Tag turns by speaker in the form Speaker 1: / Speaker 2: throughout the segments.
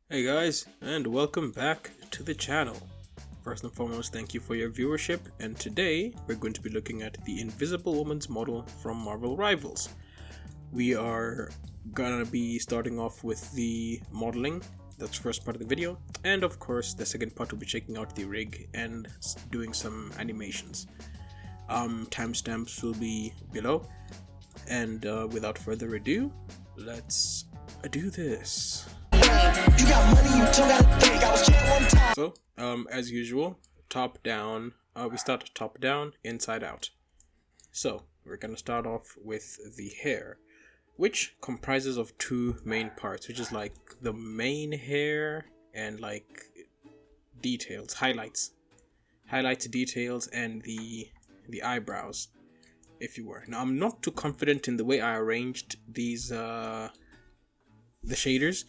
Speaker 1: Hey guys, and welcome back to the channel. First and foremost, thank you for your viewership, and today we're going to be looking at the Invisible Woman's model from Marvel Rivals. We are gonna be starting off with the modeling, that's the first part of the video, and of course the second part will be checking out the rig and doing some animations. Timestamps will be below, and without further ado, let's do this. So, as usual, top down, we start top down, inside out. So, we're gonna start off with the hair, which comprises of two main parts, which is like the main hair and like details, highlights, details, and the eyebrows, if you were. Now, I'm not too confident in the way I arranged these, the shaders.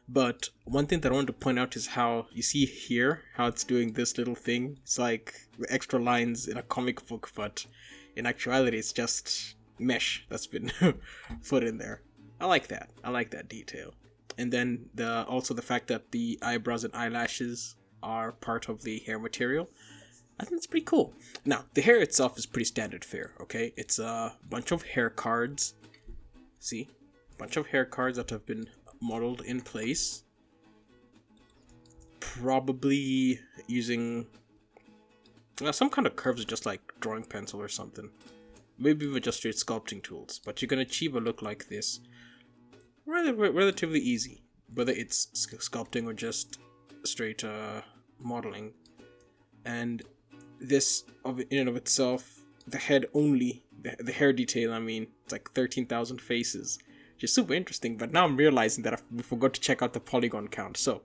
Speaker 1: But one thing that I want to point out is how you see here how it's doing this little thing. It's like the extra lines in a comic book, but in actuality it's just mesh that's been put in there. I like that. I like that detail. And then also the fact that the eyebrows and eyelashes are part of the hair material. I think it's pretty cool. Now, the hair itself is pretty standard fare, okay? It's a bunch of hair cards. See? A bunch of hair cards that have been modeled in place, probably using some kind of curves, just like drawing pencil or something, maybe with just straight sculpting tools, but you can achieve a look like this relatively easy, whether it's sculpting or just straight modeling. And this in and of itself, the head only, the hair detail, I mean, it's like 13,000 faces, which is super interesting. But now I'm realizing that we forgot to check out the polygon count. So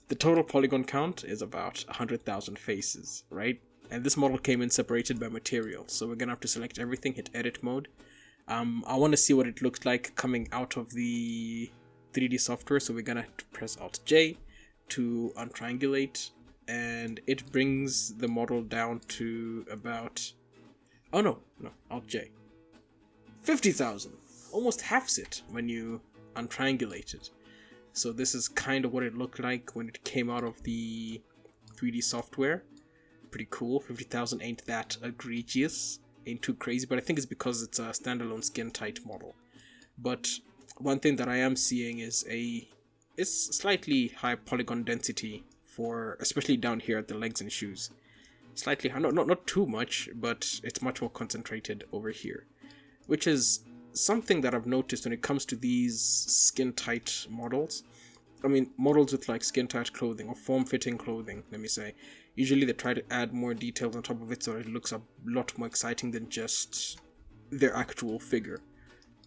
Speaker 1: the total polygon count is about 100,000 faces, right? And this model came in separated by material, so we're gonna have to select everything, hit edit mode. I want to see what it looks like coming out of the 3D software, so we're gonna have to press Alt J to untriangulate, and it brings the model down to about, oh no, Alt J, 50,000. Almost halves it when you untriangulate it. So this is kind of what it looked like when it came out of the 3D software. Pretty cool. 50,000 ain't that egregious, ain't too crazy, but I think it's because it's a standalone skin tight model. But one thing that I am seeing is it's slightly high polygon density for, especially down here at the legs and shoes. Slightly high, not too much, but it's much more concentrated over here, which is something that I've noticed when it comes to these skin tight models. I mean, models with like skin tight clothing or form fitting clothing, let me say. Usually they try to add more details on top of it so it looks a lot more exciting than just their actual figure,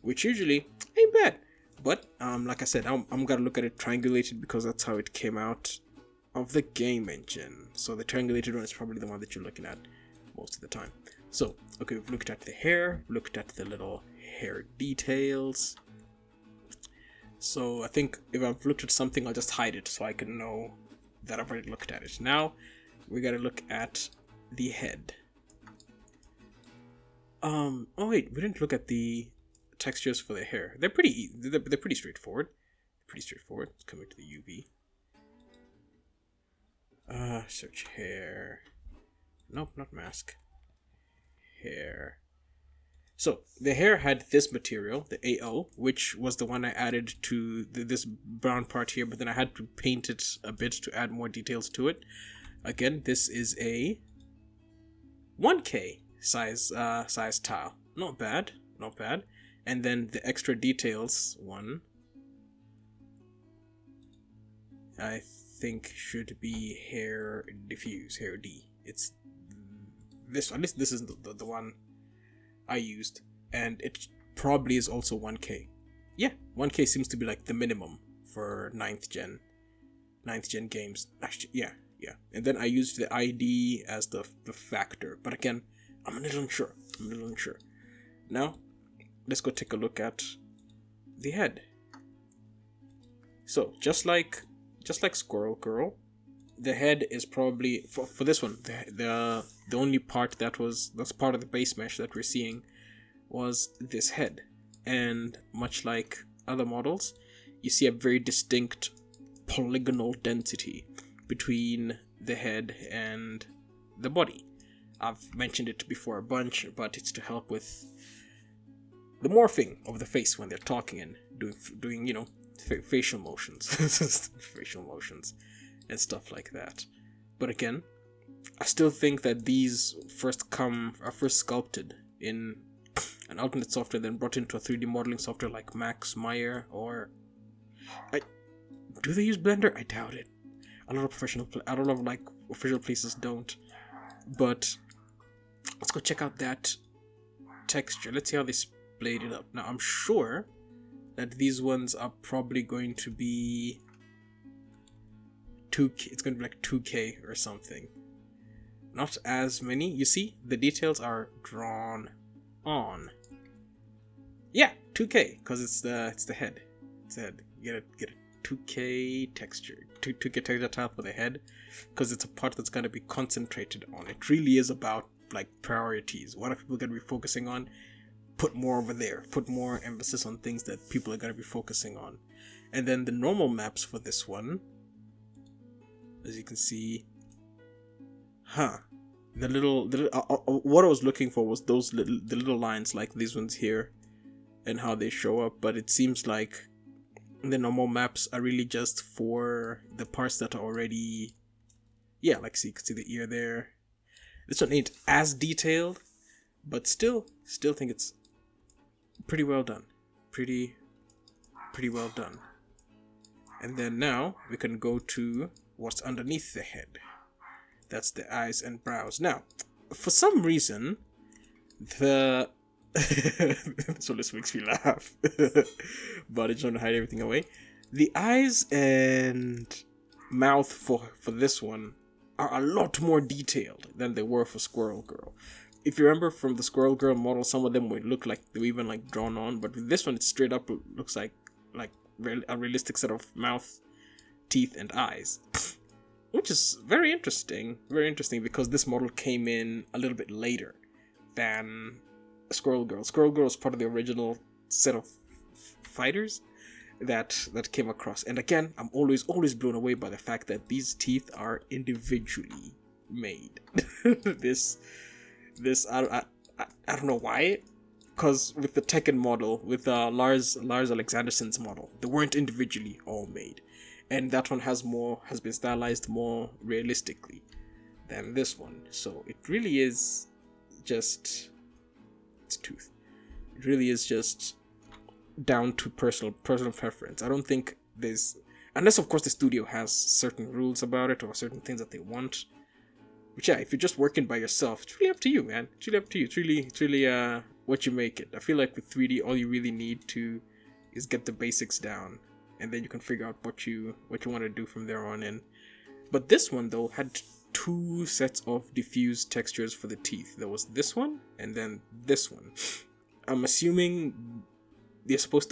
Speaker 1: which usually ain't bad. But like I said, I'm gonna look at it triangulated because that's how it came out of the game engine. So the triangulated one is probably the one that you're looking at most of the time. So, okay, we've looked at the hair, looked at the little hair details. So I think if I've looked at something, I'll just hide it so I can know that I've already looked at it. Now, we gotta look at the head. Oh wait, we didn't look at the textures for the hair. They're pretty straightforward. Let's come into the UV. Search hair. Nope, not mask. Hair. So the hair had this material, the AO, which was the one I added to this brown part here, but then I had to paint it a bit to add more details to it. Again, this is a 1K size tile. Not bad. And then the extra details one, I think should be hair diffuse, hair D. It's this, at least this is the one I used, and it probably is also 1K. Yeah, 1K seems to be like the minimum for 9th gen games. Actually, yeah. And then I used the ID as the factor, but again, I'm a little unsure. Now, let's go take a look at the head. So, just like Squirrel Girl, the head is probably for this one the only part that's part of the base mesh that we're seeing was this head. And much like other models, you see a very distinct polygonal density between the head and the body. I've mentioned it before a bunch, but it's to help with the morphing of the face when they're talking and doing facial motions, facial motions, and stuff like that. But again, I still think that these are first sculpted in an alternate software, then brought into a 3D modeling software like Max, Maya, or do they use Blender? I doubt it. A lot of official places don't. But let's go check out that texture. Let's see how they splayed it up. Now I'm sure that these ones are probably going to be 2K. It's going to be like 2K or something. Not as many. You see, the details are drawn on. Yeah, 2K, because it's the head. It's the head. You get a 2K texture, 2K texture tile for the head, because it's a part that's going to be concentrated on. It really is about like priorities. What are people going to be focusing on? Put more over there. Put more emphasis on things that people are going to be focusing on. And then the normal maps for this one, as you can see, the little what I was looking for was the little lines like these ones here, and how they show up. But it seems like the normal maps are really just for the parts that are already, like you can see the ear there. This one ain't as detailed, but still think it's pretty well done. Pretty well done. And then now we can go to what's underneath the head. That's the eyes and brows. Now, for some reason, so this makes me laugh, but it's trying to hide everything away. The eyes and mouth for this one are a lot more detailed than they were for Squirrel Girl. If you remember from the Squirrel Girl model, some of them would look like they were even like drawn on, but with this one, it straight up looks like a realistic set of mouth, teeth, and eyes. Which is very interesting because this model came in a little bit later than Squirrel Girl. Squirrel Girl is part of the original set of fighters that came across. And again, I'm always blown away by the fact that these teeth are individually made. this I don't know why, because with the Tekken model, with Lars Alexandersson's model, they weren't individually all made. And that one has been stylized more realistically than this one. So it really is just its tooth. It really is just down to personal preference. I don't think there's, unless of course the studio has certain rules about it or certain things that they want. Which if you're just working by yourself, it's really up to you, man. It's really up to you. It's really what you make it. I feel like with 3D, all you really need to is get the basics down. And then you can figure out what you want to do from there on in. But this one though had two sets of diffused textures for the teeth. There was this one and then this one. I'm assuming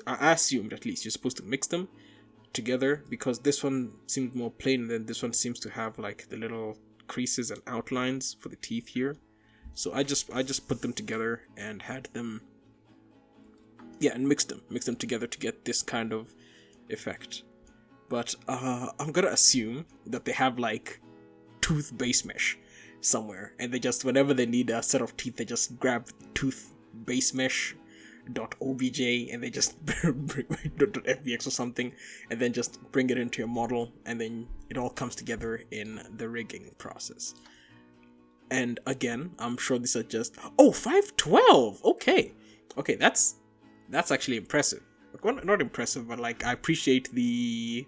Speaker 1: I assumed at least you're supposed to mix them together, because this one seemed more plain and then this one seems to have like the little creases and outlines for the teeth here. So I just put them together and had them and mixed them together to get this kind of effect. But I'm gonna assume that they have like tooth base mesh somewhere, and they just, whenever they need a set of teeth, they just grab tooth base mesh .obj and they just bring .fbx or something, and then just bring it into your model, and then it all comes together in the rigging process. And again, I'm sure these are just 512. Okay, that's actually impressive. Well, not impressive, but like I appreciate the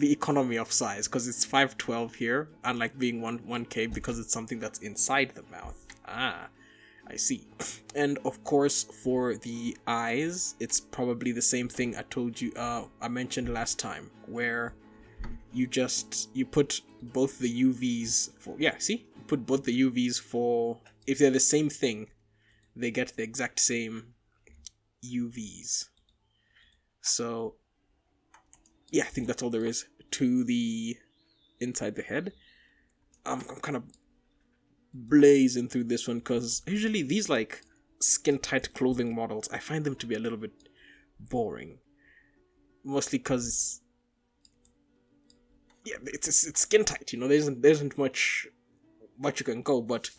Speaker 1: economy of size, because it's 512 here, unlike being 1K, because it's something that's inside the mouth. I see. And of course, for the eyes, it's probably the same thing I told you, I mentioned last time, where you put both the UVs for, put both the UVs for, if they're the same thing, they get the exact same UVs. So, I think that's all there is to the inside the head. I'm kind of blazing through this one, because usually these like skin tight clothing models, I find them to be a little bit boring. Mostly because yeah, it's skin tight. You know, there isn't much you can go, but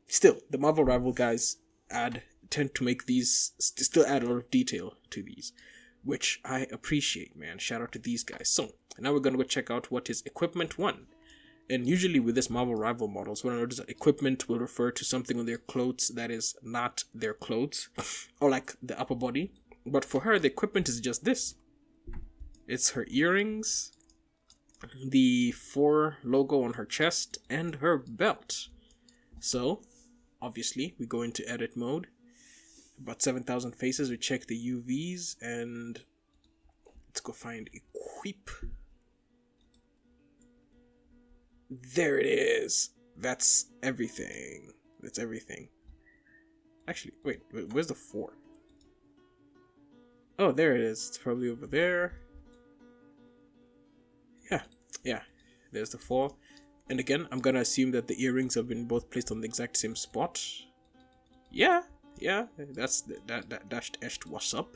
Speaker 1: still, the Marvel Rival guys tend to make these still add a lot of detail to these, which I appreciate, man. Shout out to these guys. So now we're gonna go check out what is equipment 1. And usually with this Marvel Rival models, what I notice that equipment will refer to something on their clothes that is not their clothes, or like the upper body. But for her, the equipment is just this. It's her earrings, the 4 logo on her chest, and her belt. So, obviously, we go into edit mode. About 7,000 faces, we check the UVs, and let's go find equip. There it is. That's everything. That's everything. Actually, wait, where's the 4? Oh, there it is. It's probably over there. Yeah, there's the 4. And again, I'm gonna assume that the earrings have been both placed on the exact same spot. Yeah, that's that dashed eshed what's up.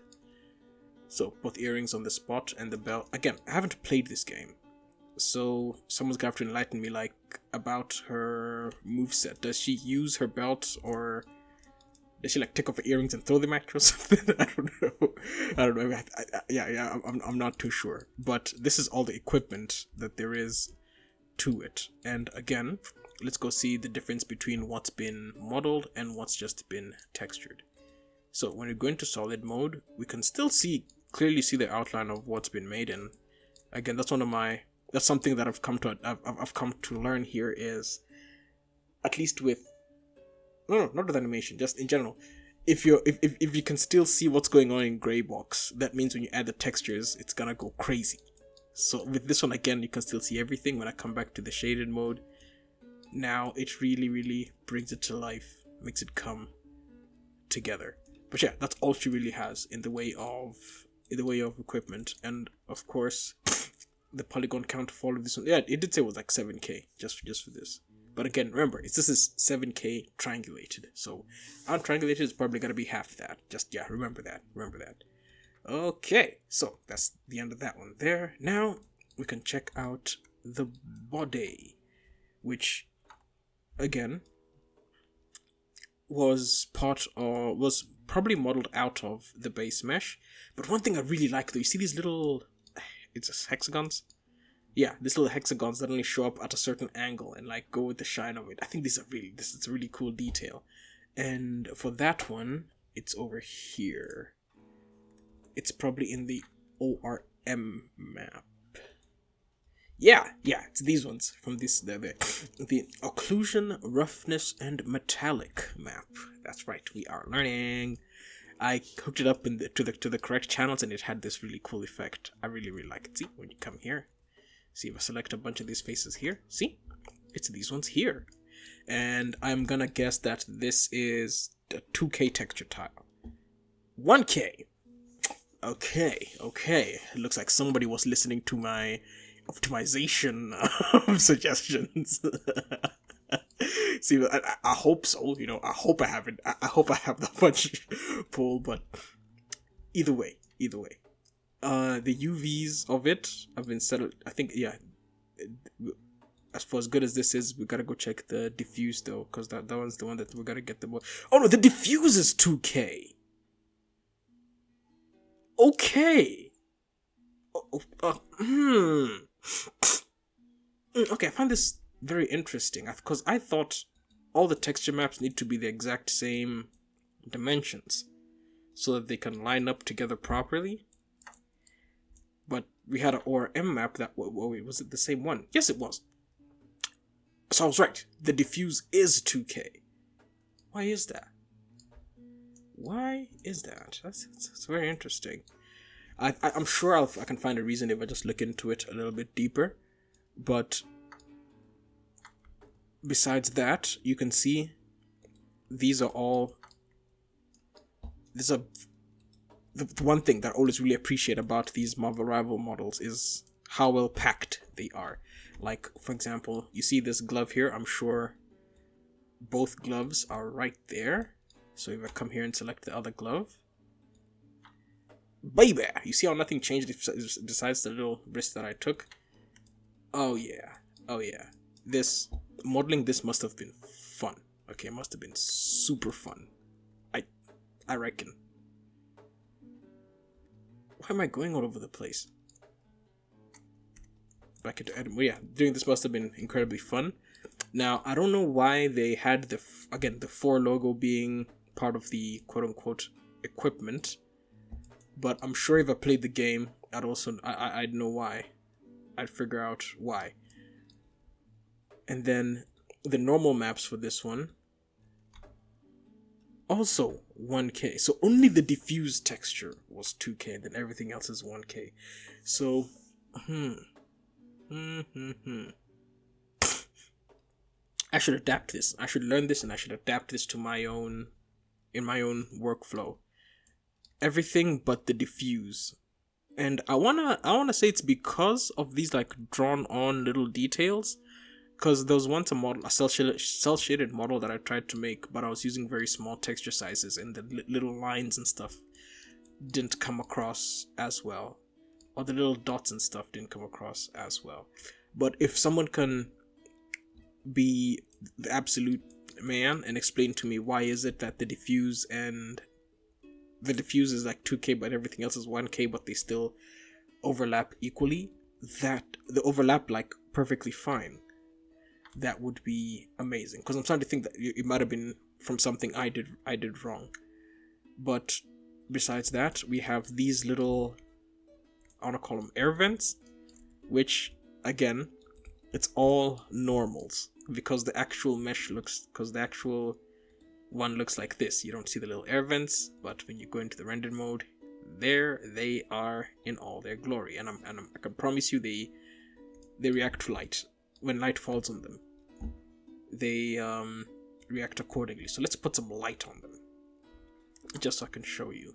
Speaker 1: So both earrings on the spot and the belt. Again, I haven't played this game, so someone's gonna have to enlighten me, like, about her moveset. Does she use her belt, or does she like take off her earrings and throw them at you or something? I don't know. I'm not too sure. But this is all the equipment that there is to it. And again, let's go see the difference between what's been modeled and what's just been textured. So when we go into solid mode, we can still clearly see the outline of what's been made. And again, that's something that I've come to learn here, is at least with not with animation, just in general, if you can still see what's going on in gray box, that means when you add the textures, it's gonna go crazy. So with this one, again, you can still see everything. When I come back to the shaded mode, now it really brings it to life, makes it come together. But yeah, that's all she really has in the way of equipment. And of course, the polygon count for all of this one, yeah, it did say it was like 7k just for this. But again, remember, this is 7k triangulated, so untriangulated is probably gonna be half that. Just, yeah, remember that. Okay, so that's the end of that one there. Now we can check out the body, which again was probably modeled out of the base mesh. But one thing I really like, though, you see these little, it's just hexagons? Yeah, these little hexagons that only show up at a certain angle and like go with the shine of it. I think this is a really cool detail. And for that one, it's over here. It's probably in the ORM map. Yeah, it's these ones from this the occlusion, roughness, and metallic map. That's right, we are learning. I hooked it up to the correct channels, and it had this really cool effect. I really like it. See, when you come here, see if I select a bunch of these faces here, see? It's these ones here. And I'm gonna guess that this is the 2K texture tile. 1K! Okay. It looks like somebody was listening to my optimization suggestions. See, I hope so, you know, I hope I have that much pull, but either way. The UVs of it have been settled. I think, yeah. As far as good as this is, we gotta go check the diffuse though, because that one's the one that we gotta get the more. Oh no, the diffuse is 2K. Okay. Okay, I find this very interesting, because I thought all the texture maps need to be the exact same dimensions so that they can line up together properly. But we had an ORM map that, wait, was it the same one? Yes, it was. So I was right. The diffuse is 2K. Why is that? That's very interesting. I'm sure I can find a reason if I just look into it a little bit deeper. But besides that, you can see the one thing that I always really appreciate about these Marvel Rival models is how well packed they are. Like, for example, you see this glove here. I'm sure both gloves are right there. So if I come here and select the other glove, Baby! You see how nothing changed besides the little risk that I took? Oh yeah. Oh yeah. This modeling this must have been fun. Okay, it must have been super fun. I reckon. Why am I going all over the place? Back into Edinburgh. Yeah, doing this must have been incredibly fun. Now, I don't know why they had the 4 logo being part of the quote unquote equipment, but I'm sure if I played the game, I'd know why. I'd figure out why. And then the normal maps for this one also 1K. So only the diffuse texture was 2K, and then everything else is 1K. So, I should adapt this. I should learn this, and I should adapt this to my own workflow. Everything but the diffuse. And I wanna say it's because of these like drawn on little details. Because there was once a cell shaded model that I tried to make, but I was using very small texture sizes, and the little lines and stuff didn't come across as well, or the little dots and stuff didn't come across as well. But if someone can be the absolute man and explain to me why is it that the diffuse is like 2K but everything else is 1K, but they still overlap equally, that the overlap like perfectly fine, that would be amazing. Because I'm starting to think that it might have been from something I did wrong. But besides that, we have these little, I want to call them air vents, which again, it's all normals, because the actual one looks like this. You don't see the little air vents, but when you go into the render mode, there they are in all their glory. And I can promise you they react to light. When light falls on them, they react accordingly. So let's put some light on them, just so I can show you.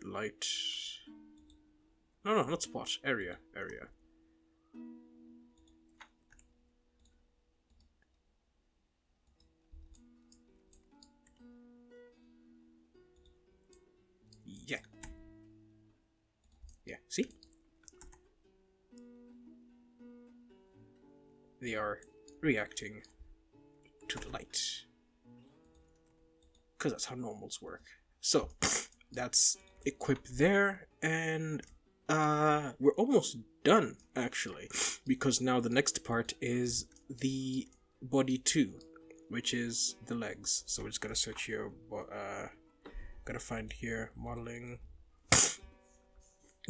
Speaker 1: Light. No, not spot. Area. Yeah. See? They are reacting to the light, because that's how normals work. So that's equipped there, and we're almost done actually, because now the next part is the body 2, which is the legs. So we're just gonna search here, gotta find here modeling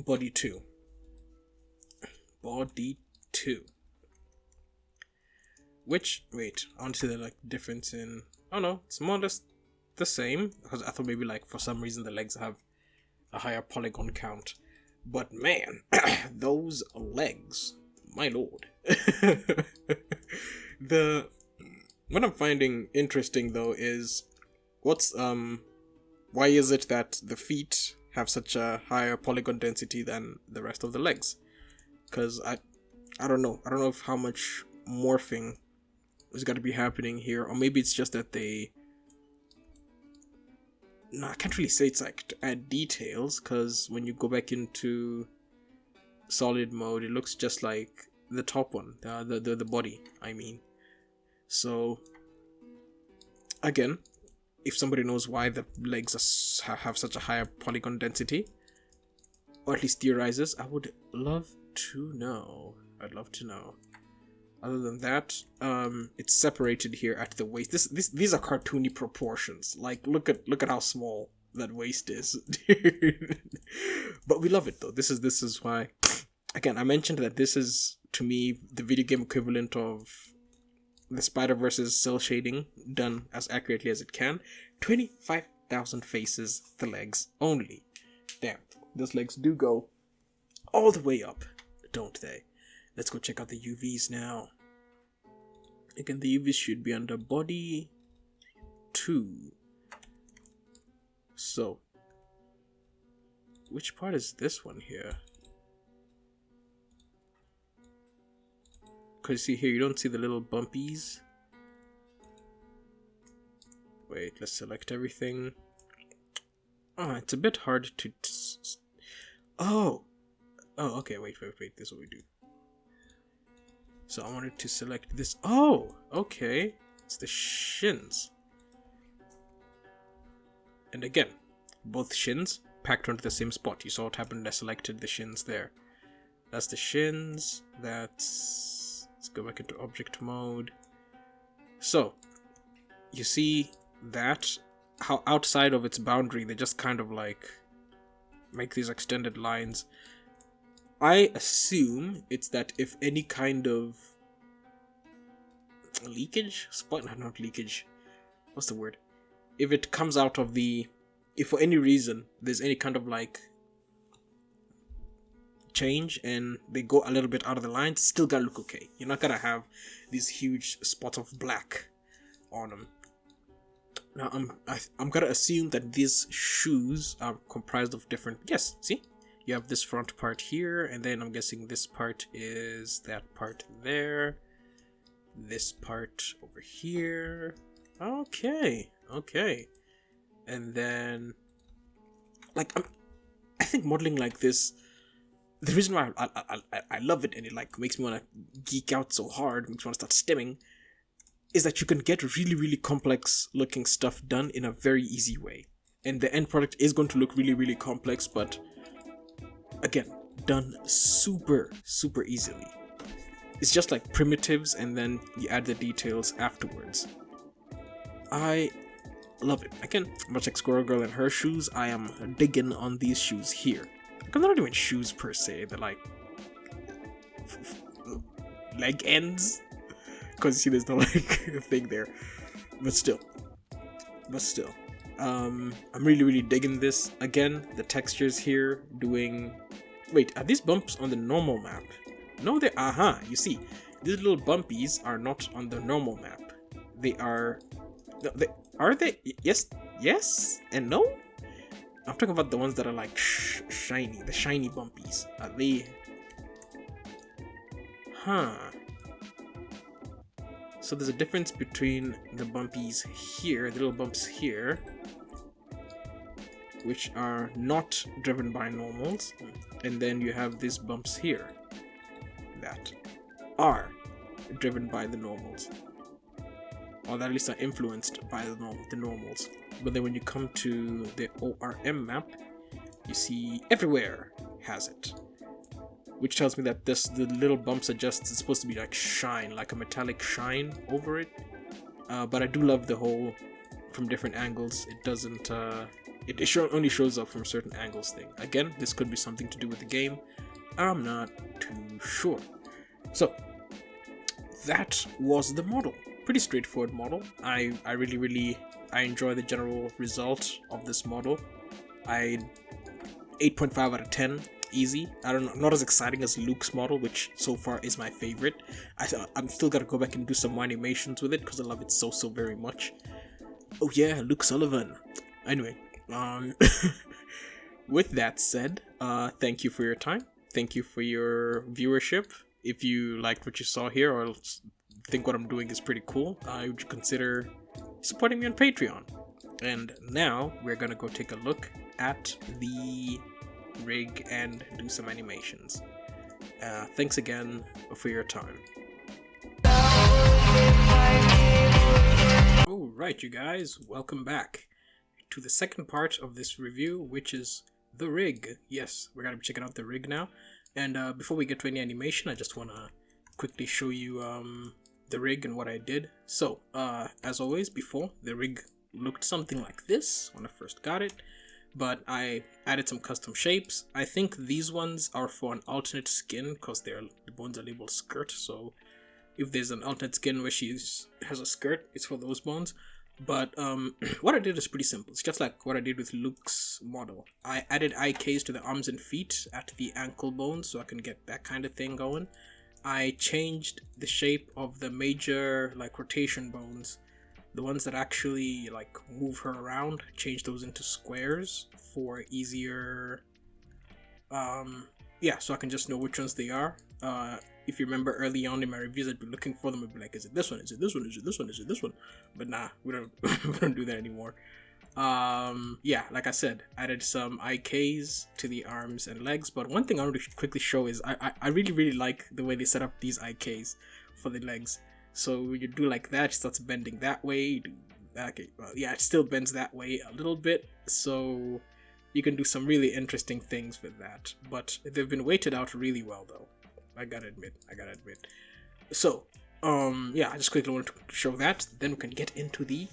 Speaker 1: body 2. Which, wait, onto the like difference in, oh no, it's more or less the same, because I thought maybe like for some reason the legs have a higher polygon count. But man, those legs, my lord. What I'm finding interesting though is why is it that the feet have such a higher polygon density than the rest of the legs? Because I don't know if how much morphing is got to be happening here, or maybe it's just that I can't really say it's like to add details, because when you go back into solid mode, it looks just like the top one, the body, I mean. So again, if somebody knows why the legs have such a higher polygon density, or at least theorizes, I would love to know. Other than that, it's separated here at the waist. These are cartoony proportions. Like, look at how small that waist is. But we love it though. This is why. Again, I mentioned that this is, to me, the video game equivalent of the Spider-Verse's cell shading done as accurately as it can. 25,000 faces, the legs only. Damn, those legs do go all the way up, don't they? Let's go check out the UVs now. Again, the UVs should be under body 2. So, which part is this one here? Because see here, you don't see the little bumpies. Wait, let's select everything. It's a bit hard to... Oh! Oh, okay, wait, this is what we do. So I wanted to select this. Oh, okay. It's the shins. And again, both shins packed onto the same spot. You saw what happened. I selected the shins there. That's the shins. Let's go back into object mode. So, you see that? How outside of its boundary, they just kind of like make these extended lines. I assume it's that if any kind of leakage? No, not leakage. What's the word? If it comes out of the... If for any reason there's any kind of like change and they go a little bit out of the lines, still gotta look okay. You're not gonna have these huge spots of black on them. Now I'm gonna assume that these shoes are comprised of different... Yes, see? You have this front part here, and then I'm guessing this part is that part there. This part over here. Okay. And then, like, I think modeling like this, the reason why I love it and it like makes me want to geek out so hard, makes me want to start stimming, is that you can get really, really complex looking stuff done in a very easy way. And the end product is going to look really, really complex, but again, done super, super easily. It's just like primitives and then you add the details afterwards. I love it. Again, much like Squirrel Girl and her shoes, I am digging on these shoes here. They're not even shoes per se, they're like leg ends. Because you see there's no like thing there. But still. I'm really, really digging this. Again, the textures here doing... Wait, are these bumps on the normal map? No, they... You see, these little bumpies are not on the normal map. They are... Are they? Yes and no? I'm talking about the ones that are like shiny, the shiny bumpies. Are they... So there's a difference between the bumpies here, the little bumps here, which are not driven by normals, and then you have these bumps here that are driven by the normals, or that at least are influenced by the normals. But then when you come to the ORM map, you see everywhere has it, which tells me that the little bumps are just supposed to be like shine, like a metallic shine over it. But I do love the whole from different angles. It doesn't only shows up from certain angles thing. Again, this could be something to do with the game. I'm not too sure. So that was the model. Pretty straightforward model. I really enjoy the general result of this model. 8.5 out of 10. Easy. I don't know, not as exciting as Luke's model, which so far is my favorite. I'm still gotta go back and do some more animations with it because I love it so very much. Oh yeah, Luke Sullivan. Anyway, with that said, thank you for your time. Thank you for your viewership. If you liked what you saw here or think what I'm doing is pretty cool, I would consider supporting me on Patreon. And now we're gonna go take a look at the rig and do some animations. Thanks again for your time. Alright you guys, welcome back to the second part of this review, which is the rig. Yes, we're gonna be checking out the rig now. And before we get to any animation, I just wanna quickly show you the rig and what I did. So, as always, before, the rig looked something like this when I first got it. But I added some custom shapes. I think these ones are for an alternate skin because the bones are labeled skirt. So if there's an alternate skin where she has a skirt, it's for those bones. But what I did is pretty simple. It's just like what I did with Luke's model. I added IKs to the arms and feet at the ankle bones so I can get that kind of thing going. I changed the shape of the major like rotation bones. The ones that actually like move her around, change those into squares for easier, so I can just know which ones they are. If you remember early on in my reviews, I'd be looking for them and be like, is it this one? Is it this one? Is it this one? Is it this one? But nah, we don't we don't do that anymore. Yeah, like I said, added some IKs to the arms and legs. But one thing I want to quickly show is I really like the way they set up these IKs for the legs. So when you do like that, it starts bending that way. You do that, okay, well, yeah, it still bends that way a little bit. So you can do some really interesting things with that. But they've been weighted out really well, though. I gotta admit. So, yeah, I just quickly wanted to show that. Then we can get into the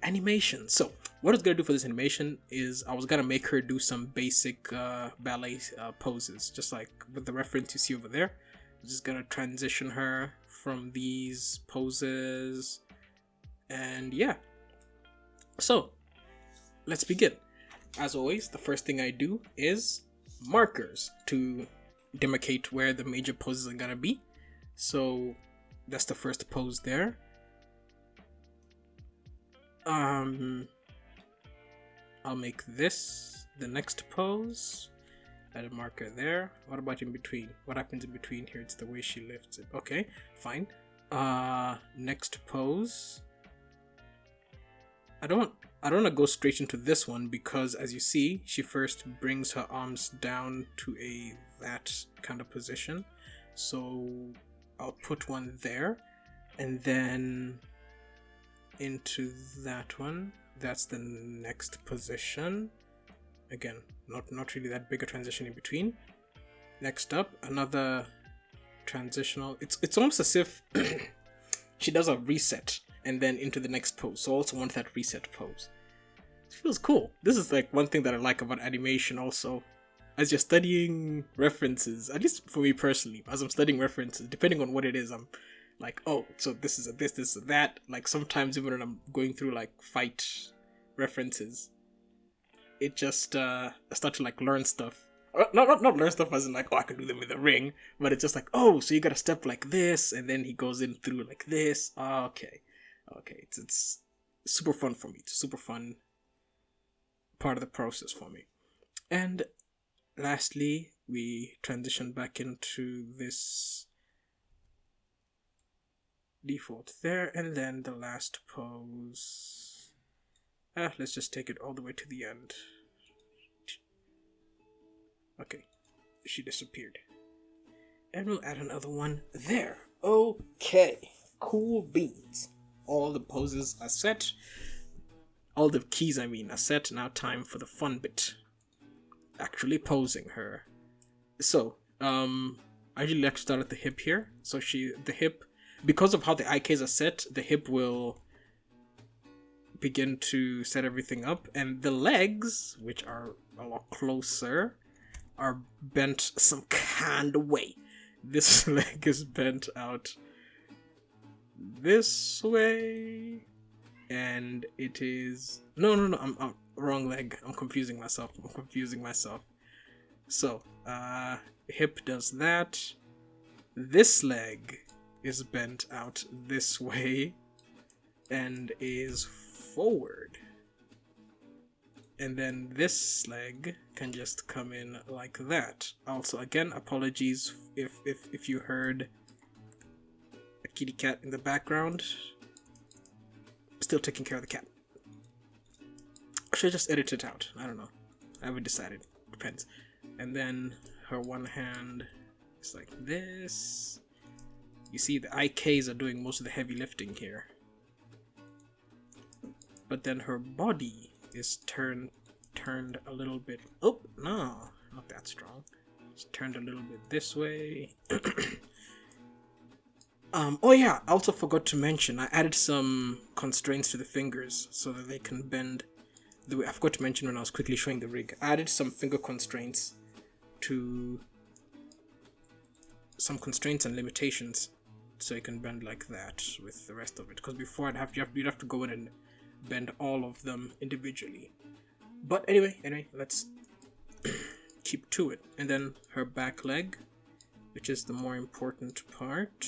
Speaker 1: animation. So, what I was gonna do for this animation is I was gonna make her do some basic ballet poses, just like with the reference you see over there. I'm just gonna transition her from these poses, and yeah. So, let's begin. As always, the first thing I do is markers to demarcate where the major poses are gonna be. So that's the first pose there. I'll make this the next pose. Add a marker there. What about in between? What happens in between here? It's the way she lifts it. Okay, fine. Next pose. I don't want to go straight into this one because, as you see, she first brings her arms down to that kind of position. So I'll put one there, and then into that one. That's the next position. Again, not really that big a transition in between. Next up, another transitional. It's almost as if she does a reset and then into the next pose. So I also want that reset pose. It feels cool. This is like one thing that I like about animation also. As you're studying references, at least for me personally, as I'm studying references, depending on what it is, I'm like, oh, so this is a this is a that. Like sometimes even when I'm going through like fight references, it just I start to like learn stuff. Not learn stuff as in like, oh, I can do them with a ring, but it's just like, oh, so you gotta step like this, and then he goes in through like this. Oh, okay. It's super fun for me. It's a super fun part of the process for me. And lastly, we transition back into this default there, and then the last pose. Let's just take it all the way to the end. Okay, she disappeared. And we'll add another one there. Okay, cool beans. All the poses are set. All the keys, are set. Now time for the fun bit. Actually posing her. So, I usually like to start at the hip here. So the hip, because of how the IKs are set, the hip will begin to set everything up. And the legs, which are a lot closer, are bent some kind of way. This leg is bent out this way, and it is I'm wrong leg. I'm confusing myself. So hip does that. This leg is bent out this way and is forward, and then this leg can just come in like that. Also, again, apologies if you heard a kitty cat in the background. Still taking care of the cat. Or should I just edit it out? I don't know. I haven't decided. Depends. And then her one hand is like this. You see, the IKs are doing most of the heavy lifting here. But then her body is turned a little bit. Oh, no. Not that strong. It's turned a little bit this way. Oh yeah, I also forgot to mention, I added some constraints to the fingers so that they can bend the way. I forgot to mention when I was quickly showing the rig. I added some finger constraints to some constraints and limitations so you can bend like that with the rest of it. Because before you'd have to go in and bend all of them individually. But anyway, let's keep to it. And then her back leg, which is the more important part.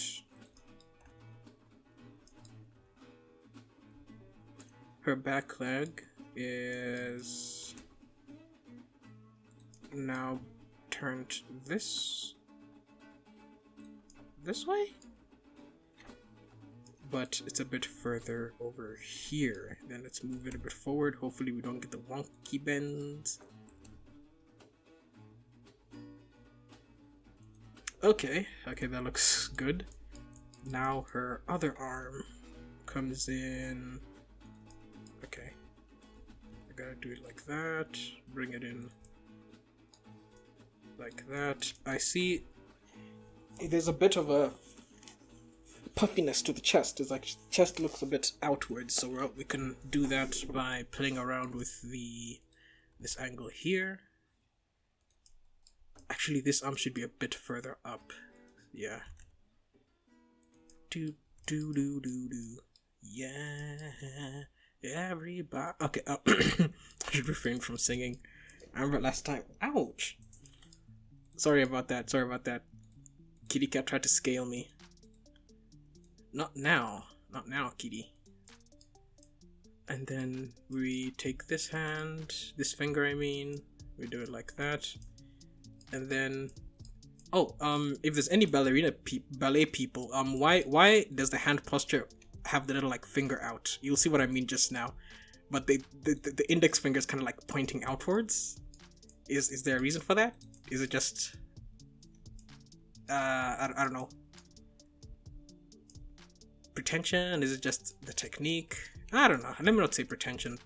Speaker 1: Her back leg is now turned this way? but it's a bit further over here. Then let's move it a bit forward. Hopefully we don't get the wonky bends. Okay, that looks good. Now her other arm comes in. Okay, I gotta do it like that. Bring it in like that. I see there's a bit of a puffiness to the chest. It's like chest looks a bit outwards, so we can do that by playing around with this angle here. Actually, this arm should be a bit further up. Yeah. Do. Yeah. Everybody. Okay. I should refrain from singing. I remember last time. Ouch. Sorry about that. Kitty cat tried to scale me. Not now, kitty. And then we take this finger, I mean. We do it like that. And then, if there's any ballet people, why does the hand posture have the little like finger out? You'll see what I mean just now. But the index finger is kind of like pointing outwards. Is there a reason for that? Is it just, I don't know, pretension? Is it just the technique? I don't know. Let me not say pretension.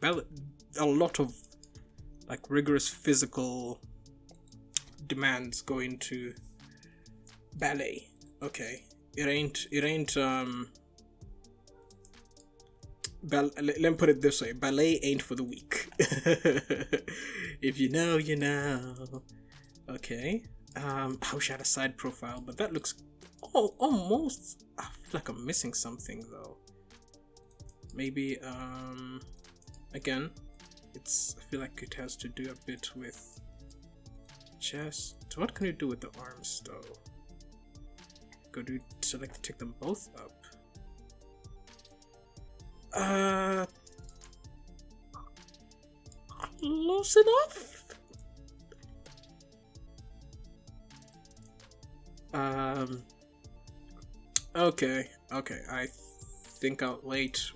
Speaker 1: A lot of like rigorous physical demands go into ballet. Okay, it ain't let me put it this way: ballet ain't for the weak. If you know, you know. Okay. I wish I had a side profile, but that looks almost. I feel like I'm missing something though. Maybe again, I feel like it has to do a bit with chest. So what can you do with the arms though? Take them both up. Close enough? Okay, I think I'll wait.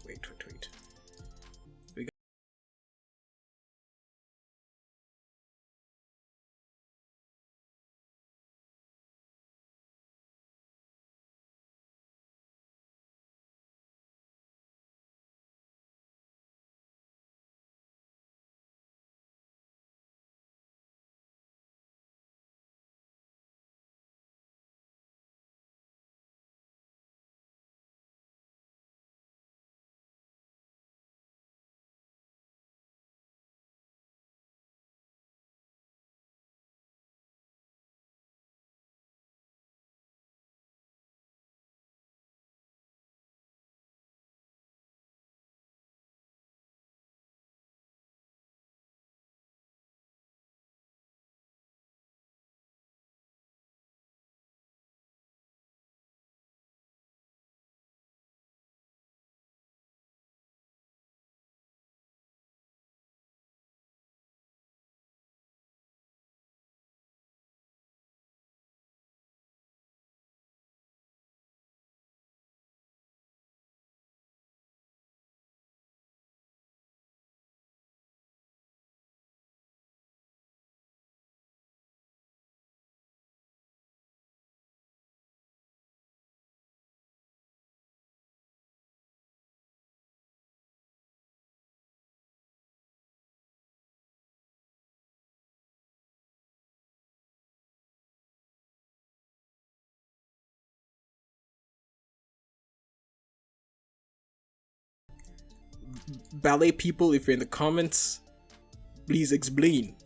Speaker 1: Ballet people, if you're in the comments, please explain.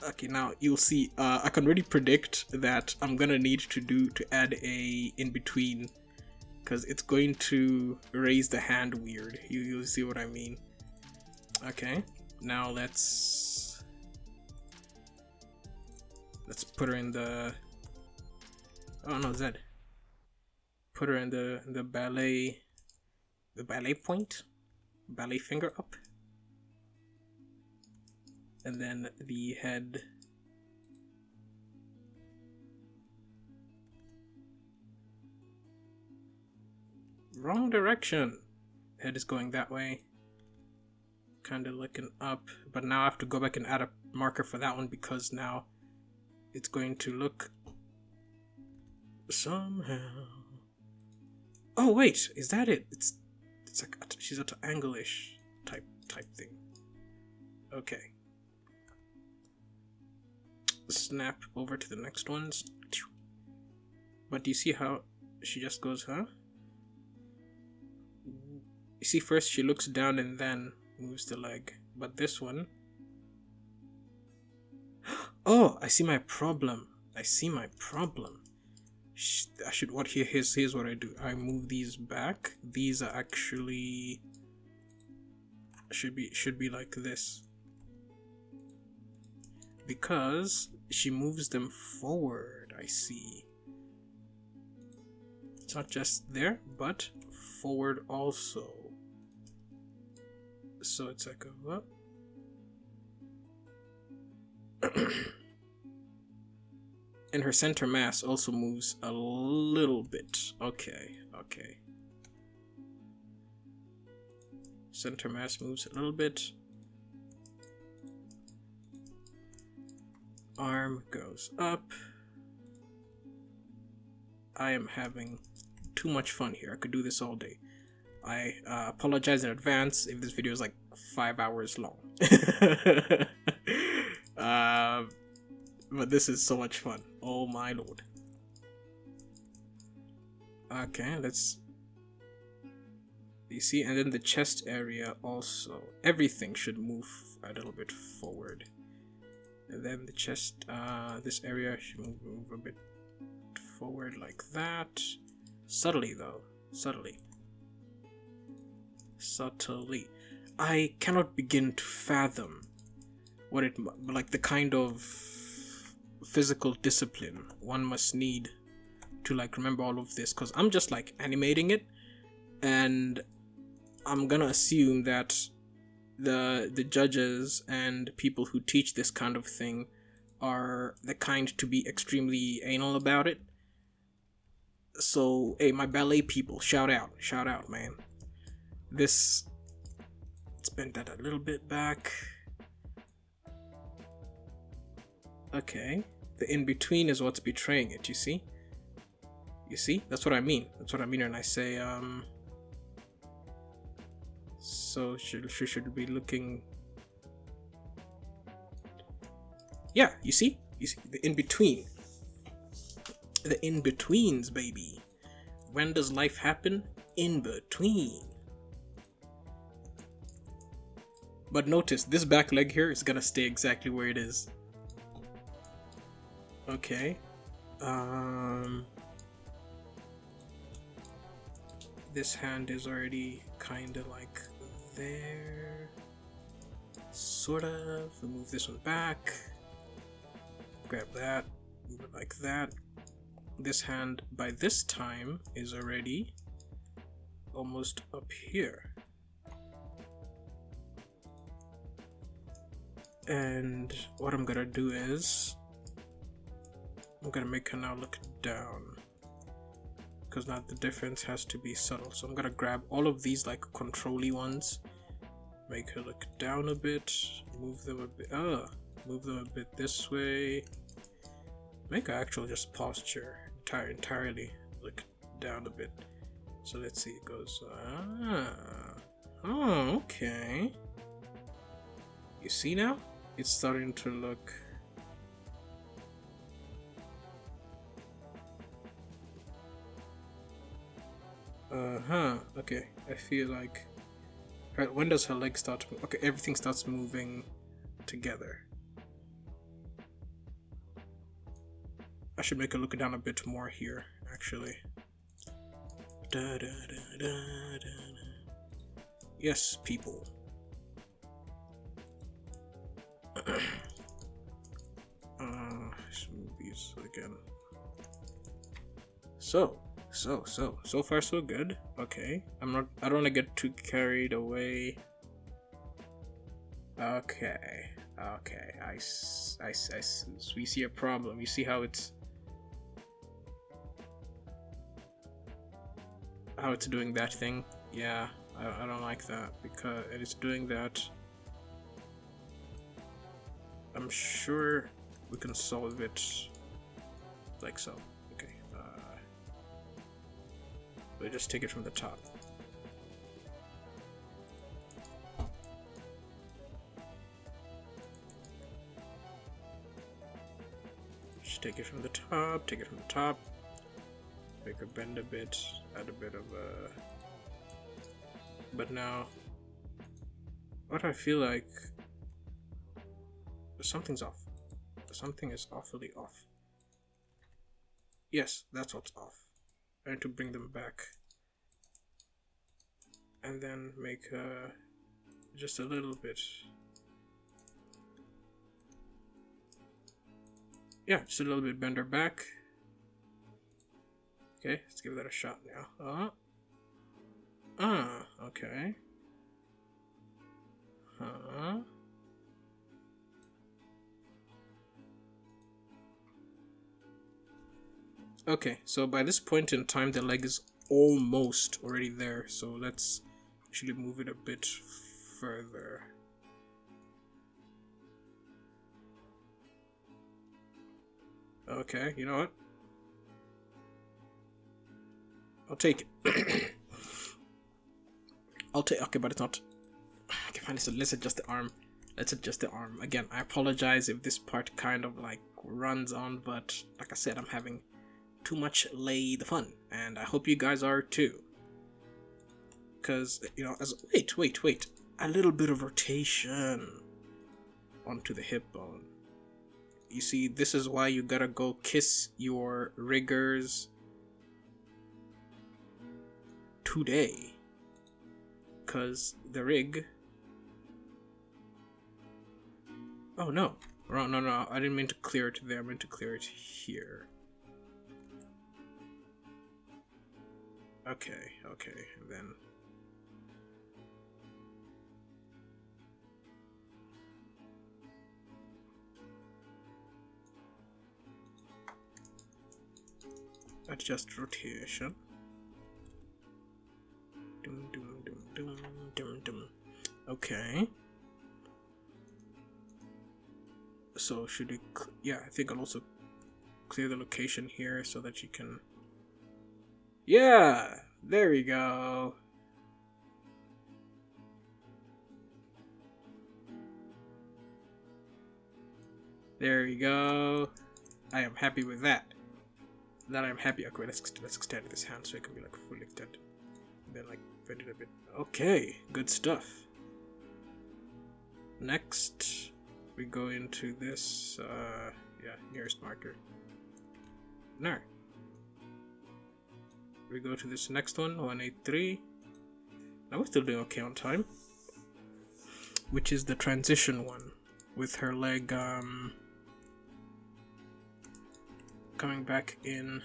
Speaker 1: Okay, now you'll see. I can already predict that I'm gonna need to add a in between, because it's going to raise the hand weird. You'll see what I mean. Okay, now let's put her in the. Oh no, Zed. Put her in the ballet point, ballet finger up, and then the head Wrong direction. Head is going that way. Kind of looking up, but now I have to go back and add a marker for that one because now it's going to look somehow. Oh wait, is that it? It's like she's at an angle-ish type thing. Okay. Snap over to the next ones. But do you see how she just goes, huh? You see, first she looks down and then moves the leg. But this one... Oh, I see my problem. I should... Here's what I do. I move these back. These are actually... Should be like this. Because she moves them forward, I see. It's not just there, but forward also. So it's like a what? And her center mass also moves a little bit. Okay. Center mass moves a little bit. Arm goes up. I am having too much fun here. I could do this all day. I apologize in advance if this video is like 5 hours long. But this is so much fun. Oh my lord. Okay, let's... You see, and then the chest area also. Everything should move a little bit forward. And then the chest, this area should move a bit forward like that. Subtly though. Subtly. I cannot begin to fathom what it, like the kind of physical discipline one must need to like remember all of this, because I'm just like animating it and I'm gonna assume that the judges and people who teach this kind of thing are the kind to be extremely anal about it. So hey, my ballet people, shout out man. Let's bend that a little bit back. Okay, the in-between is what's betraying it, you see? That's what I mean when I say so she should be looking. Yeah, you see the in-between. The in-betweens, baby. When does life happen? In between. But notice, this back leg here is gonna stay exactly where it is. Okay. This hand is already kinda like there. Sort of. Move this one back. Grab that. Move it like that. This hand by this time is already almost up here. And what I'm gonna do is I'm gonna make her now look down, because now the difference has to be subtle. So I'm gonna grab all of these like control-y ones, make her look down a bit, move them a bit this way, make her actually just posture entirely look down a bit. So let's see, it goes oh, okay. You see now? It's starting to look okay. I feel like right, when does her leg start to move? Okay, everything starts moving together. I should make her look down a bit more here, actually. Yes, people. Let's move these again. So far so good. Okay, I don't want to get too carried away. Okay, we see a problem. You see how it's how it's doing that thing. Yeah, I don't like that because it's doing that. I'm sure we can solve it like so. Okay, we just take it from the top. Just take it from the top, take it from the top. Make her bend a bit, add a bit of a... But now, what I feel like, something's off. Something is awfully off. Yes, that's what's off. I need to bring them back. And then make just a little bit. Yeah, just a little bit bend her back. Okay, let's give that a shot now. Okay. Okay, so by this point in time, the leg is almost already there. So let's actually move it a bit further. Okay, you know what? I'll take it. I'll take. Okay, but it's not. Okay, fine. Let's adjust the arm. Let's adjust the arm again. I apologize if this part kind of like runs on, but like I said, I'm having too much lay the fun, and I hope you guys are too. Because you know, as wait, a little bit of rotation onto the hip bone. You see, this is why you gotta go kiss your riggers today. Because the rig... Oh no. No, I didn't mean to clear it there, I meant to clear it here. Okay, and then... Adjust rotation. Okay. So should we... Yeah, I think I'll also clear the location here so that you can... Yeah! There we go! There we go. I am happy with that. That I'm happy. Okay, let's extend this hand so it can be like fully extended. And then like bend it a bit. Okay, good stuff. Next, we go into this. Yeah, nearest marker. No. We go to this next one, 183. Now we're still doing okay on time. Which is the transition one, with her leg coming back in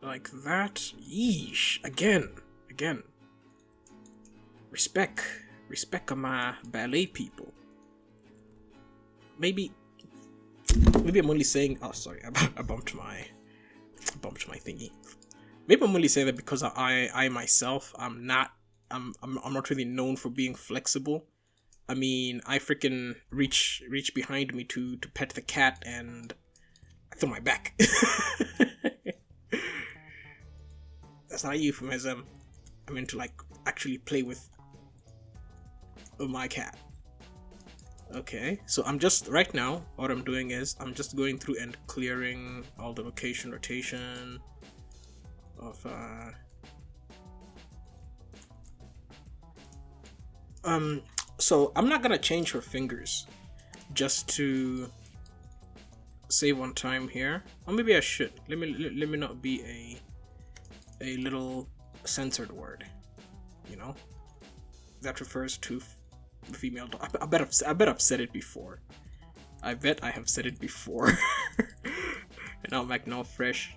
Speaker 1: like that. Yeesh. Again. Respect my ballet people. Maybe I'm only saying... Oh, sorry, I bumped my thingy. Maybe I'm only saying that because I myself, I'm not really known for being flexible. I mean, I freaking reach behind me to pet the cat and I throw my back. That's not a euphemism. I mean to like actually play with my cat. Okay, so I'm just right now. What I'm doing is I'm just going through and clearing all the location rotation of So I'm not gonna change her fingers just to save on time here. Or maybe I should. Let me not be a little censored word. You know, that refers to female dog. I bet I've said it before. I bet I have said it before. And I'm like, no, fresh.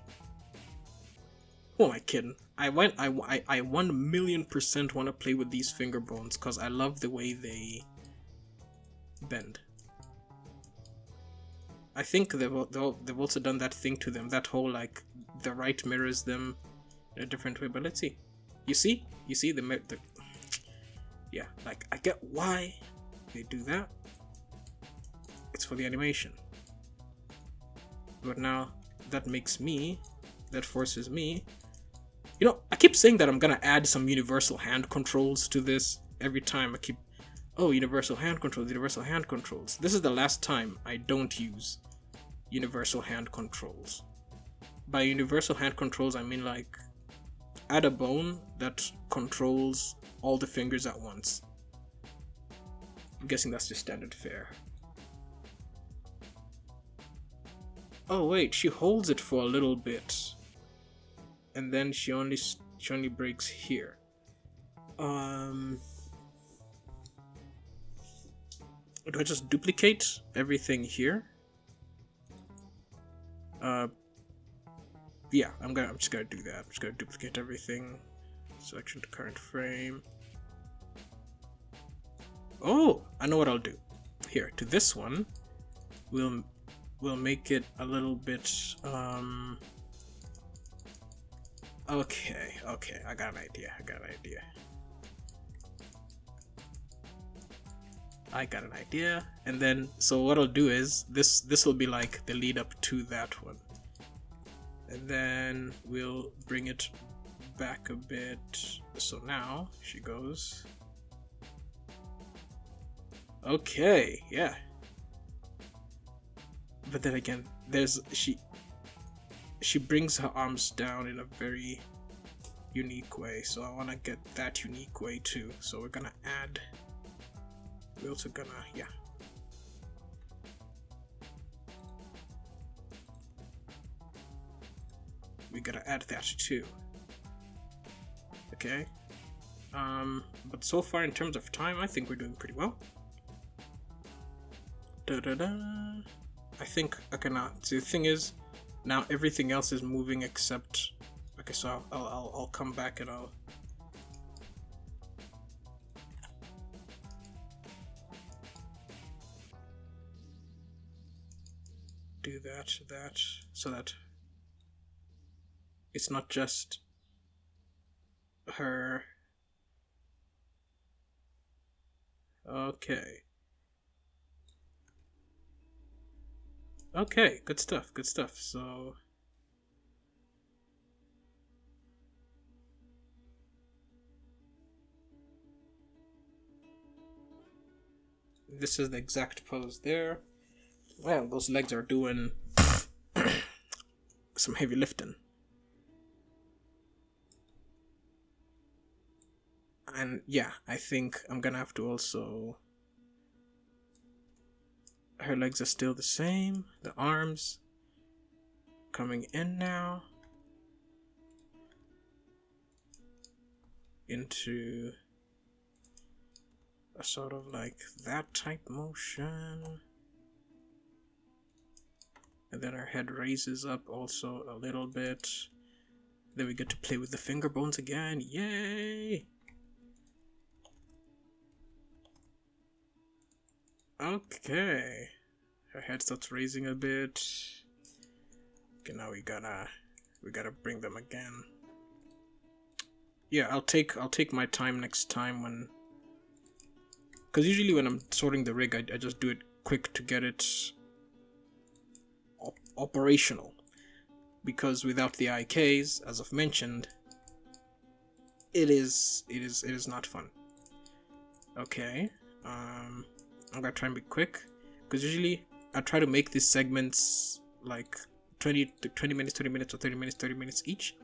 Speaker 1: Who am I kidding? I 1,000,000% want to play with these finger bones because I love the way they bend. I think they've also done that thing to them. That whole like the right mirrors them. in a different way, but let's see. You see the yeah, like I get why they do that. It's for the animation. But now that forces me. You know, I keep saying that I'm gonna add some universal hand controls to this every time. I keep, oh, universal hand controls, universal hand controls. This is the last time I don't use universal hand controls. By universal hand controls, I mean like add a bone that controls all the fingers at once. I'm guessing that's just standard fare. Oh wait, she holds it for a little bit, and then she only breaks here. Do I just duplicate everything here? Yeah, I'm just gonna do that. I'm just gonna duplicate everything. Selection to current frame. Oh, I know what I'll do. Here, to this one, we'll make it a little bit, okay, I got an idea. And then, so what I'll do is, this will be like the lead up to that one. And then we'll bring it back a bit. So now she goes. Okay, yeah. But then again, she brings her arms down in a very unique way. So I want to get that unique way too. So we're gonna add. We're also gonna, yeah. We gotta add that too. Okay. But so far in terms of time, I think we're doing pretty well. I think, okay, now, see, the thing is, now everything else is moving except, okay, so I'll come back and I'll do that, so that it's not just her. Okay. Okay, good stuff. So this is the exact pose there. Well, those legs are doing some heavy lifting. And yeah, I think I'm gonna have to also. Her legs are still the same. The arms coming in now into a sort of like that type motion. And then her head raises up also a little bit. Then we get to play with the finger bones again. Yay! Okay. Her head starts raising a bit. Okay, now we gotta bring them again. Yeah, I'll take my time next time when, because usually when I'm sorting the rig, I just do it quick to get it operational. Because without the IKs, as I've mentioned, it is not fun. Okay. I'm gonna try and be quick, because usually I try to make these segments like 20 minutes, 20 minutes, or 30 minutes each.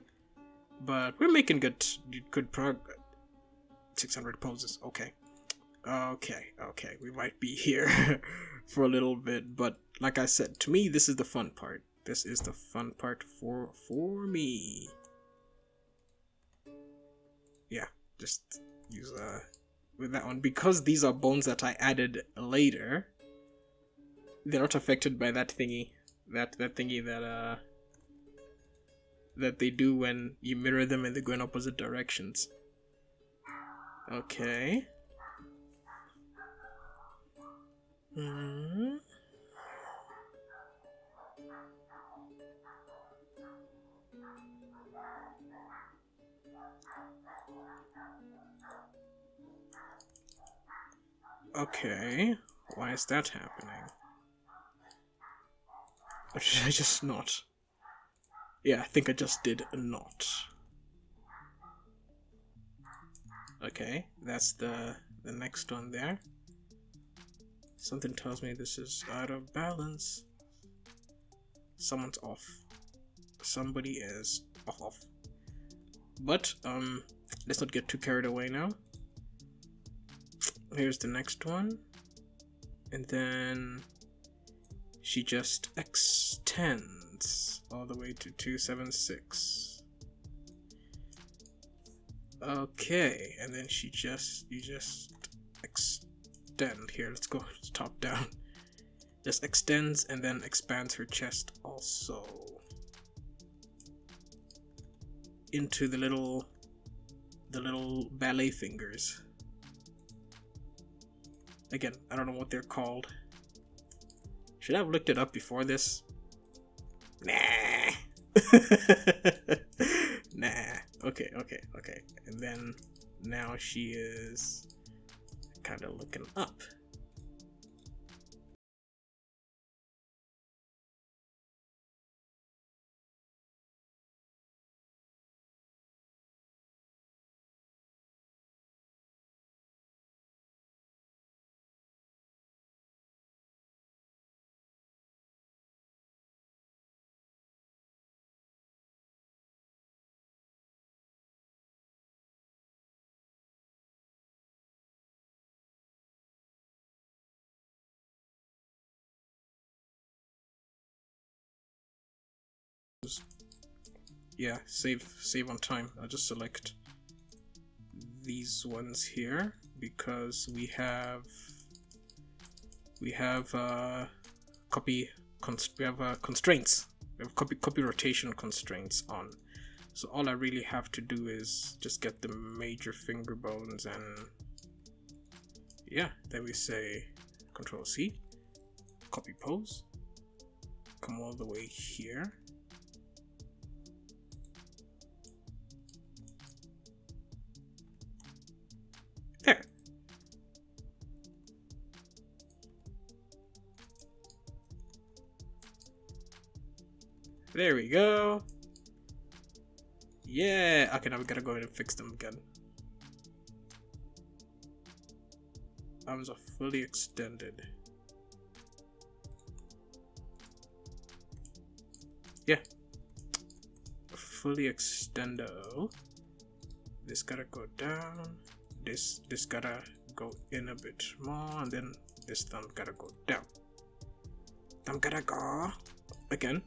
Speaker 1: But we're making good progress. 600 poses. Okay. We might be here for a little bit, but like I said, to me, this is the fun part. This is the fun part for me. Yeah, just use with that one, because these are bones that I added later. They're not affected by that thingy, that they do when you mirror them and they go in opposite directions. Okay. Okay, why is that happening? Or did I just not? Yeah, I think I just did not. Okay, that's the next one there. Something tells me this is out of balance. Someone's off. Somebody is off. But let's not get too carried away now. Here's the next one. And then she just extends all the way to 276. Okay, and then you just extend here. Let's go top down. Just extends and then expands her chest also into the little ballet fingers. Again, I don't know what they're called. Should I have looked it up before this? Nah. Nah. Okay. And then now she is kind of looking up. Yeah, save on time. I'll just select these ones here because we have constraints. We have copy rotation constraints on. So all I really have to do is just get the major finger bones, and yeah, then we say Control C, copy pose, come all the way here. There. There we go. Yeah. Okay, now we gotta go ahead and fix them again. Arms are fully extended. Yeah. Fully extendo. This gotta go down. This gotta go in a bit more, and then this thumb gotta go down. Thumb gotta go again.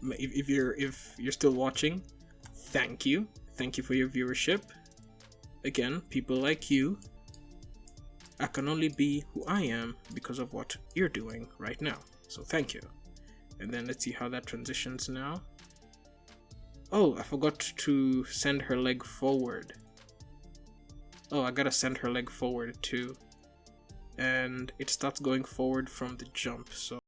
Speaker 1: If you're still watching, thank you for your viewership. Again, people like you, I can only be who I am because of what you're doing right now, so thank you. And then let's see how that transitions now. Oh, I forgot to send her leg forward. Oh, I gotta send her leg forward too, and it starts going forward from the jump, so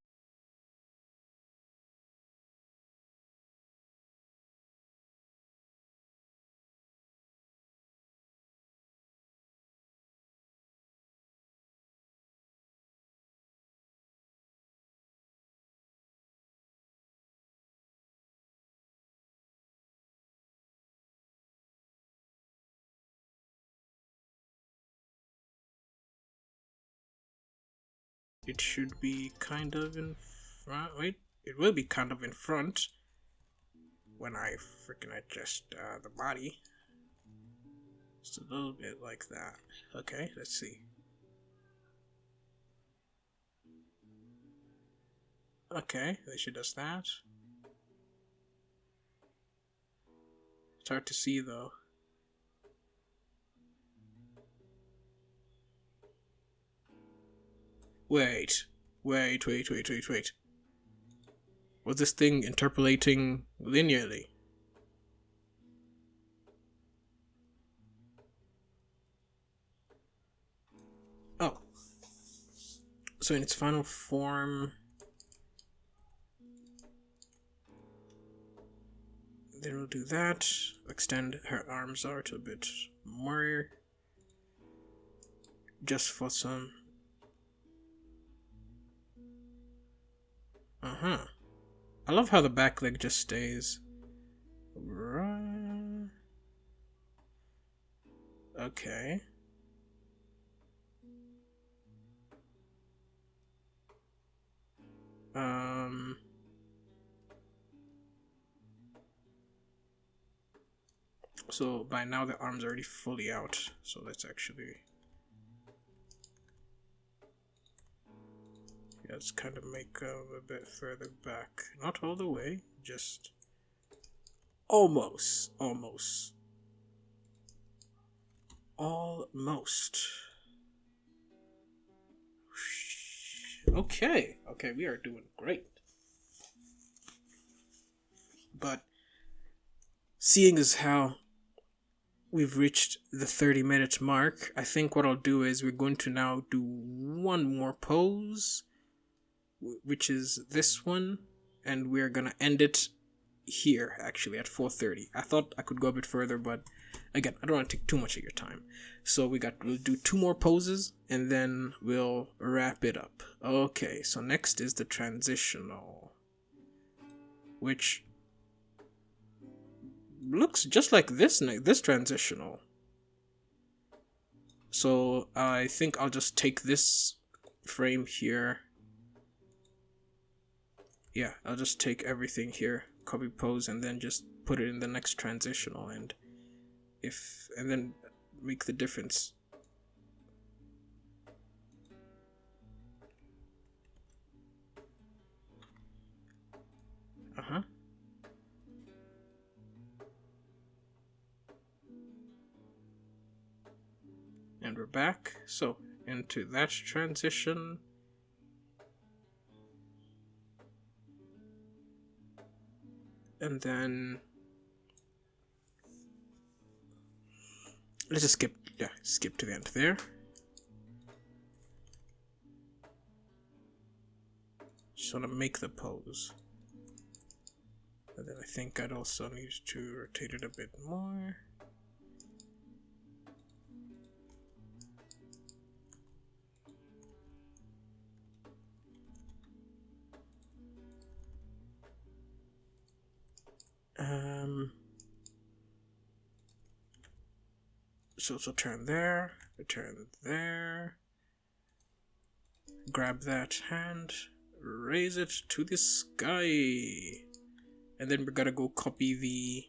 Speaker 1: it should be kind of in front. Wait, it will be kind of in front when I freaking adjust the body. Just a little bit like that. Okay, let's see. Okay, she does that. It's hard to see though. Wait. Was this thing interpolating linearly? Oh. So in its final form, then we'll do that. Extend her arms out a bit more. just for some. I love how the back leg just stays. Right. Okay. So by now the arm's already fully out. So let's actually, let's kind of make a bit further back. Not all the way, just almost. Okay, we are doing great. But seeing as how we've reached the 30-minute mark, I think what I'll do is we're going to now do one more pose, which is this one, and we're gonna end it here, actually, at 4:30. I thought I could go a bit further, but again, I don't want to take too much of your time. So we'll do 2 more poses, and then we'll wrap it up. Okay, so next is the transitional, which looks just like this transitional. So I think I'll just take this frame here. Yeah, I'll just take everything here, copy pose, and then just put it in the next transitional, and then make the difference. And we're back. So into that transition. And then let's just skip to the end there. Just want to make the pose. And then I think I'd also need to rotate it a bit more. So turn there, return there, grab that hand, raise it to the sky, and then we're gonna go copy the...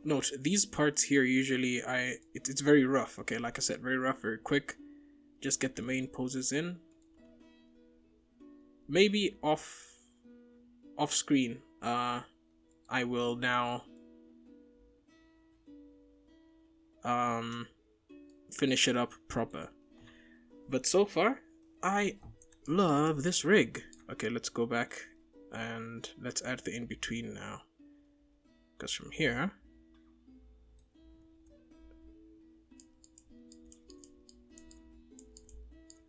Speaker 1: Note, these parts here usually, it's very rough, okay, like I said, very rough, very quick. Just get the main poses in. Maybe off screen, I will now finish it up proper. But so far, I love this rig. Okay, let's go back and let's add the in-between now. Because from here,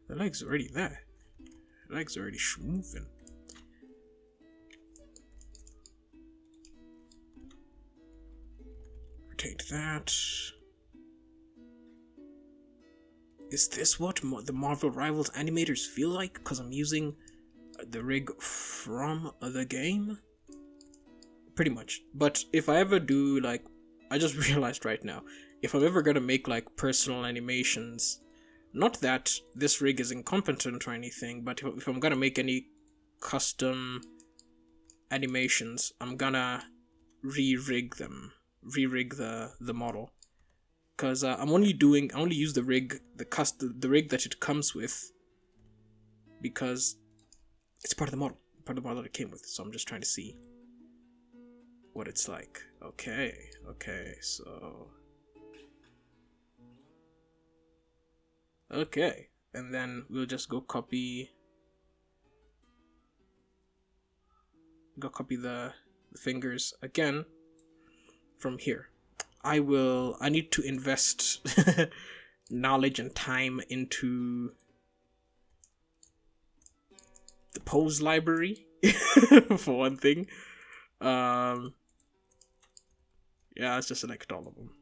Speaker 1: the leg's already there. The leg's already schmoofing. Rotate that. Is this what the Marvel Rivals animators feel like? Because I'm using the rig from the game? Pretty much. But if I ever do, like, I just realized right now, if I'm ever gonna make, like, personal animations, not that this rig is incompetent or anything, but if I'm gonna make any custom animations, I'm gonna re-rig the model. Because I only use the rig, the rig that it comes with, because it's part of the model that it came with. So I'm just trying to see what it's like. Okay, so okay, and then we'll just go copy the fingers again from here. I need to invest knowledge and time into the pose library for one thing. Yeah, let's just select all of them.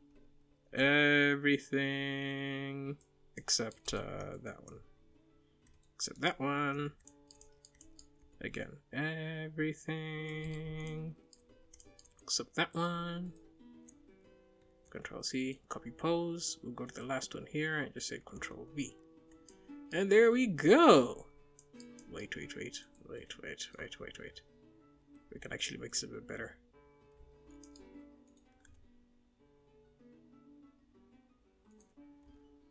Speaker 1: Everything. except that one. Except that one. Again, everything except that one. Control C, copy pose. We'll go to the last one here and just say Control V. And there we go. Wait. We can actually make this a bit better.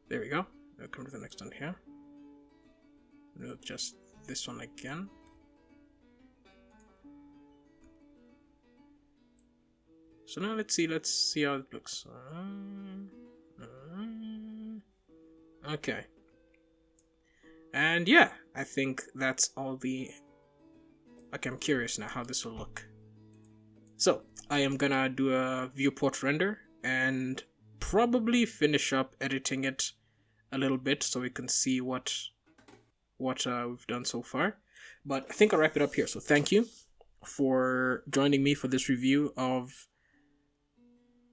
Speaker 1: There we go. I'll come to the next one here. We'll adjust this one again. So now let's see how it looks. Okay. And yeah, I think that's all the... Okay, I'm curious now how this will look. So, I am gonna do a viewport render and probably finish up editing it a little bit so we can see what we've done so far. But I think I'll wrap it up here. So thank you for joining me for this review of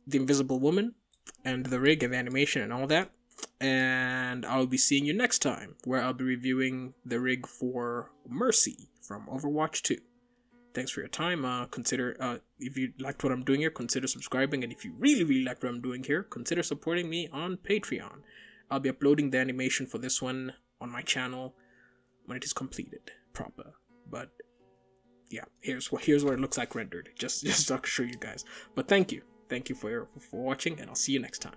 Speaker 1: The Invisible Woman and the rig and the animation and all that. And I'll be seeing you next time, where I'll be reviewing the rig for Mercy from Overwatch 2. Thanks for your time. Consider, if you liked what I'm doing here, consider subscribing. And if you really liked what I'm doing here, consider supporting me on Patreon. I'll be uploading the animation for this one on my channel when it is completed proper. But yeah, here's what it looks like rendered. Just to show you guys. But thank you for watching, and I'll see you next time.